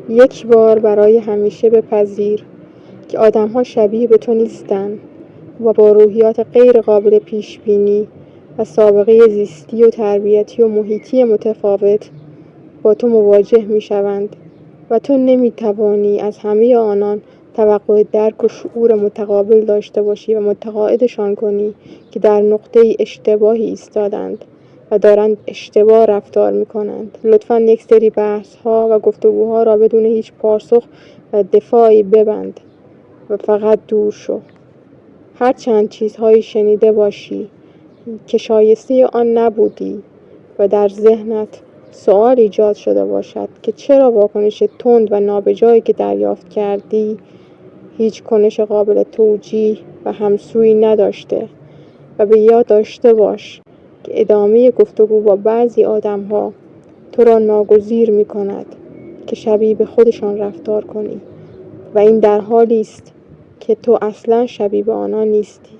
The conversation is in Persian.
یک بار برای همیشه بپذیر که آدم‌ها شبیه به تو نیستن و با روحیات غیر قابل پیش بینی و سابقه زیستی و تربیتی و محیطی متفاوت با تو مواجه می‌شوند و تو نمی‌توانی از همه آنان توقع درک و شعور متقابل داشته باشی و متقاعدشان کنی که در نقطه اشتباهی ایستادند و دارند اشتباه رفتار می‌کنند. لطفاً یک سری بحث‌ها و گفتگوها را بدون هیچ پاسخ و دفاعی ببند و فقط دور شو. هر چند چیزهایی شنیده باشی که شایسته آن نبودی و در ذهنت سؤال ایجاد شده باشد که چرا واکنش تند و نابجایی که دریافت کردی هیچ کنش قابل توجیه و همسویی نداشته و به یاد داشته باش که ادامه گفتگو با بعضی آدم‌ها تو را ناگزیر می‌کند که شبیه به خودشان رفتار کنی و این در حالی است که تو اصلاً شبیه به آنها نیستی.